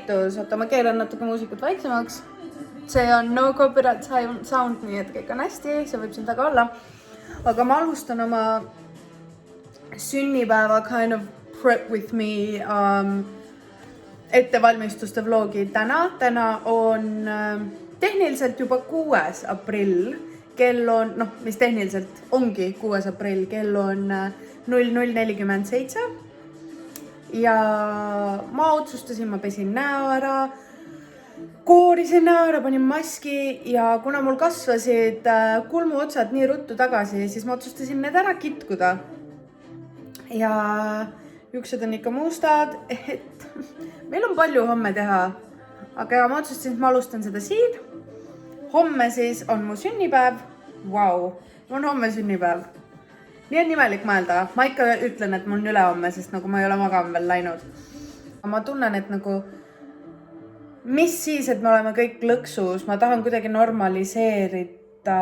tervitus, oota ma keeran natuke muusikat vaiksemaks. See on no copyright sound, nii et kõik on hästi, see võib siin taga olla. Aga ma alustan oma sünnipäeva kind of prep with me ettevalmistuste vlogi täna. Täna on tehniliselt juba 6. aprill. Kell on, mis tehniliselt ongi 6. aprill, kell on 00:47. Ja ma otsustasin, ma pesin näo ära, koorisin näo ära, panin maski ja kuna mul kasvasid kulmuotsad nii ruttu tagasi, siis ma otsustasin need ära kitkuda. Ja juuksed on ikka mustad, et meil on palju homme teha, aga ma otsustasin, et ma alustan seda siin. Homme siis on mu sünnipäev. Vau, mul on homme sünnipäev. Nii on nimelik mõelda. Ma ikka ütlen, et mul on ülehomme, sest nagu ma ei ole magama veel läinud. Ma tunnen, et nagu, mis siis, et me oleme kõik lõksus, ma tahan kuidagi normaliseerida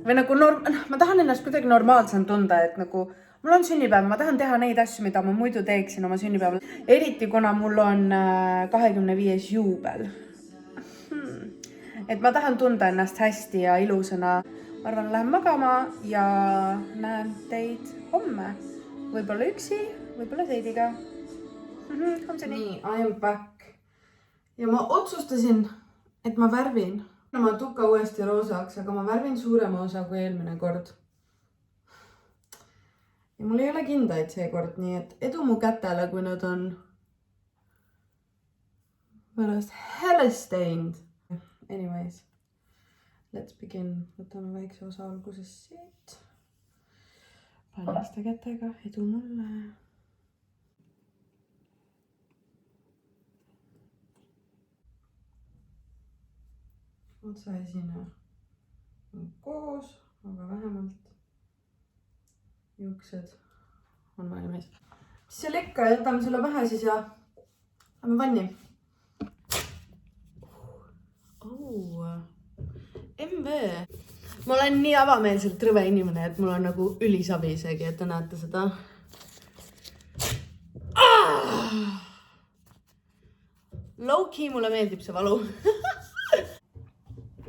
või nagu ma tahan ennast kuidagi normaalsem tunda, et nagu mul on sünnipäev, ma tahan teha neid asju, mida ma muidu teeksin oma sünnipäeval. Eriti kuna mul on 25. juubel. Et ma tahan tunda ennast hästi ja ilusana. Ma arvan, lähen magama ja näen teid homme. Võib-olla üksi, võib-olla Seidiga. Homseni. Nii, I am back. Ja ma otsustasin, et ma värvin. Ma tuka uuesti roosaks, aga ma värvin suurema osa kui eelmine kord. Ja mul ei ole kindaid seekord, nii et edu mu kätele, kui nad on pärast helle stained. Anyways, let's begin. Võtame väikse osa alguses siit. Paljaste kätega, edu mulle. Otsaesine on koos, aga vähemalt juuksed on valmis. Mis seal ikka, jätame selle vähe siis ja lähme vanni. MV. Ma olen nii avameelselt rõve inimene, et mul on nagu ülisabi isegi, et te näete seda. Low-key mulle meeldib see valu.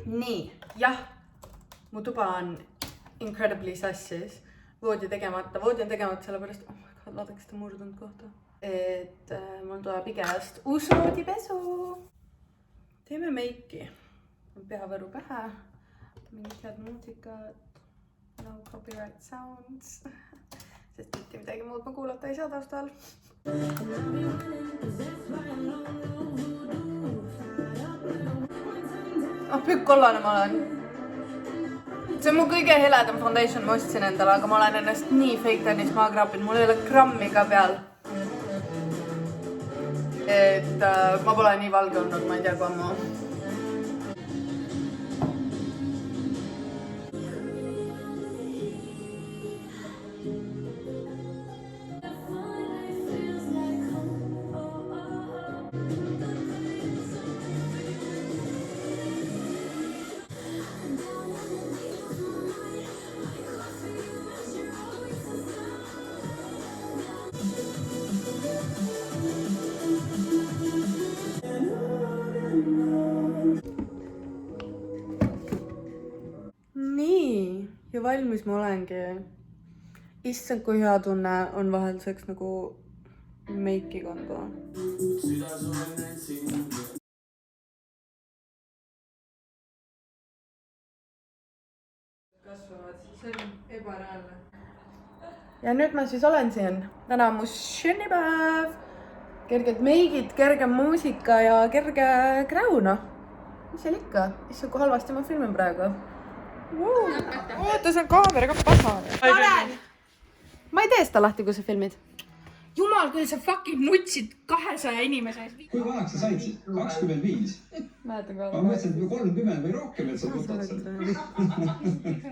Nii, jah. Mu tuba on incredibly sassis. Voodi on tegemata sellepärast, oh my god, vaadake seda murdunud kohta. Et mul tuleb igast uus voodipesu. Teeme meiki. Peavõru pähe. Mingid head muusikat. No copyright sounds. Sest mitte midagi muud ma kuulata ei saa taustal. Pükk kollane ma olen. See on mu kõige heledam foundation, ma ostsin endale, aga ma olen ennast nii fake tannist maha kraapinud. Mul ei ole grammi ka peal. Et ma pole nii valge olnud, ma ei tea kui ammu. Ja valmis ma olengi. Issand, kui hea tunne on vahelduseks nagu meiki kanda. Kasvavad, see on ebareaalne. Ja nüüd ma siis olen siin. Täna on mu sünnipäev. Kerged meigid, kerge muusika ja kerge kräuna. Mis seal ikka? Issand, kui halvasti ma filmin praegu. Oota, see on kaameraga pasa. Ma ei tee seda lahti, kui sa filmid. Jumal, kui sa fucking nutsid 200 inimese ees. Kui vanaks sa said siis? 25? Mäletan ka. Ma mõtlesin, et 30 või rohkem, et sa tutad.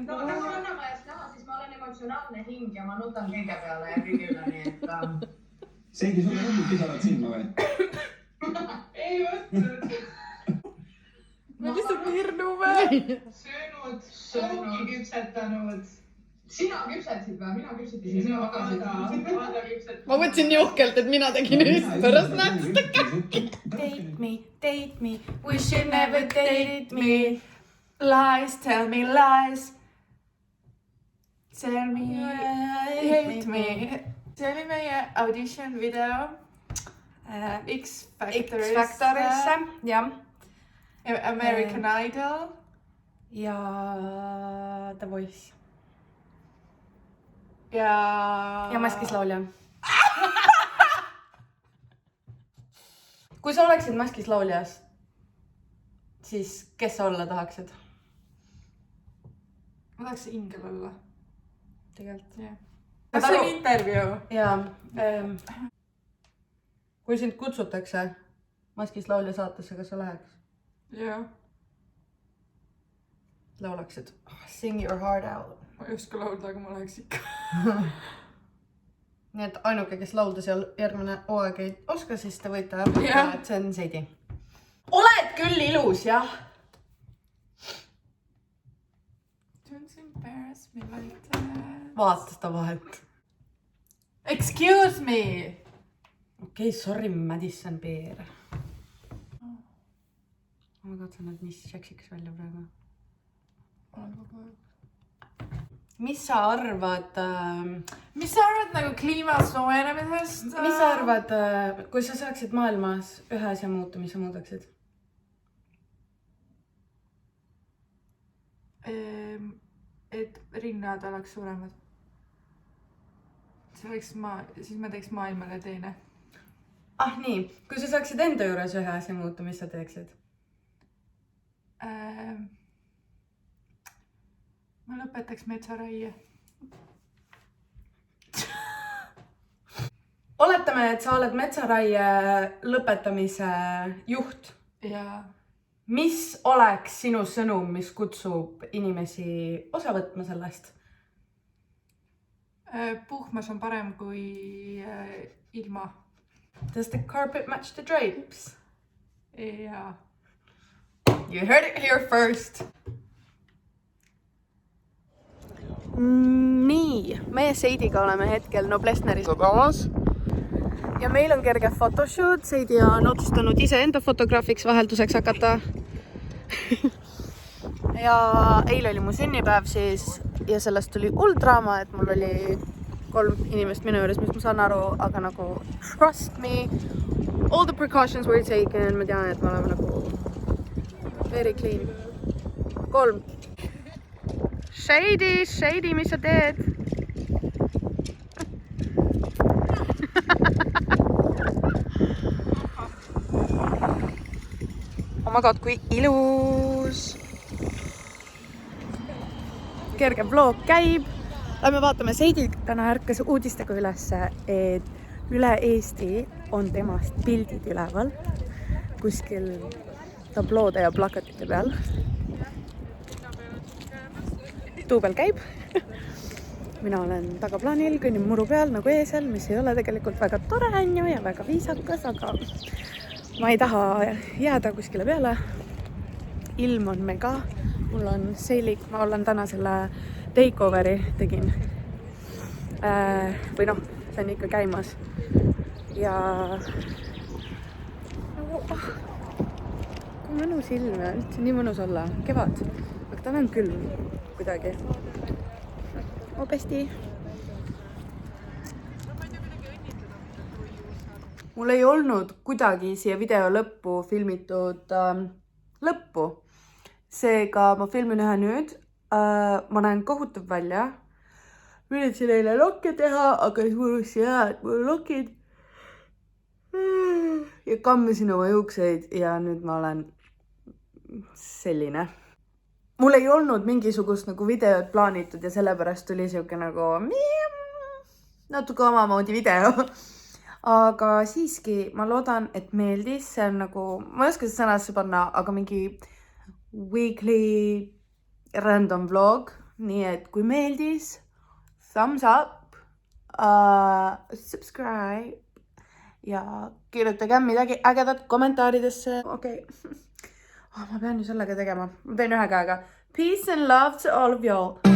No, kui vanamäest näha, siis ma olen emotsionaalne hing ja ma nutan kõige peale ja kõige üle, nii et... Seegi sulle on pisarad silma või? Ei võtnud. Ma lihtsalt hirnume. Söönud, soogi küpsetanud, Sina küpsetasid või? Mina küpsetasin, sina magasid. Anda küpsetasid. Ma võtsin nii uhkelt, et mina tegin just pärast näksta. Date me, wish you never dated me. Lies, tell me lies. Tell me, hate me. See oli meie audition video X-Factorisse, jah. American Idol. Ja The Voice. Ja Maskis laulja. Kui sa oleksid Maskis lauljas, siis kes sa olla tahaksid? Ma tahaks ingel olla. Tegelikult. Yeah. Kas see on intervjuu? Jaa. Kui sind kutsutakse Maskis laulja saatesse, kas sa läheks? Jah. Laulaksid Sing your heart out. Ma ei oska laulda, aga ma läheks ikka. Nii et ainuke, kes laulda seal järgmine hooaeg ei oska, siis te võite arvata, et see on Seidi. Oled küll ilus, jah? Don't embarrass me like that. Vaata seda vahet. Excuse me! Okei, sorry, Madison Beer. Ma katsun, et mis seksiks välja praegu. Mis sa arvad nagu kliima soojenemisest? Mis sa arvad, kui sa saaksid maailmas ühe asja muuta, mis sa muudaksid? Et rinnad oleks suuremad. Siis ma teeks maailmale teine. Ah nii, kui sa saaksid enda juures ühe asja muuta, mis sa teeksid? Ma lõpetaks metsaraie. Oletame, et sa oled metsaraie lõpetamise juht. Ja Mis oleks sinu sõnum, mis kutsub inimesi osa võtma sellest? puhmas on parem kui ilma. Does the carpet match the drapes? Ja You heard it here first. Nii, meie Seidiga oleme hetkel Noblessneris ja meil on kerge photoshoot. Seidi on otsustanud iseenda fotograafiks vahelduseks hakata. Ja eile oli mu sünnipäev siis ja sellest tuli uldraama, et mul oli 3 inimest minu juures, mis ma saan aru, aga nagu trust me, all the precautions were taken, ma tean, et me oleme nagu very clean. 3. Shady, mis sa teed? Oh my god, kui ilus! Kerge vlog käib. Lähme vaatame, Seidi täna ärkas uudistega ülesse, et üle Eesti on temast pildid üleval kuskil tabloode ja plakatite peal. Tuubel käib. Mina olen tagaplaanil, kõnnin muru peal nagu eesel, mis ei ole tegelikult väga tore on ja väga viisakas, aga ma ei taha jääda kuskile peale. Ilm on mega. Mul on seilik, ma olen täna selle takeoveri tegin. Või noh, see on ikka käimas. Ja kui mõnus ilm ja üldse nii mõnus olla. Kevad, aga täna on külm kuidagi. Pesti. Mul ei olnud kuidagi siia video lõppu filmitud lõppu. Seega ma filmin ühe nüüd. Ma näen kohutav välja. Üritasin eile lokke teha, aga siis mul olnuks hea, et mul on lokid. Ja kammisin oma juukseid ja nüüd ma olen selline. Mul ei olnud mingisugust nagu videot plaanitud ja sellepärast tuli siuke nagu natuke omamoodi video. Aga siiski ma loodan, et meeldis. See on nagu, ma ei oska seda sõnasse panna, aga mingi weekly random vlog. Nii et kui meeldis, thumbs up, subscribe ja kirjutage midagi ägedat kommentaaridesse. Okei. Ma pean ju sellega tegema. Ma teen ühe käega. Peace and love to all of y'all.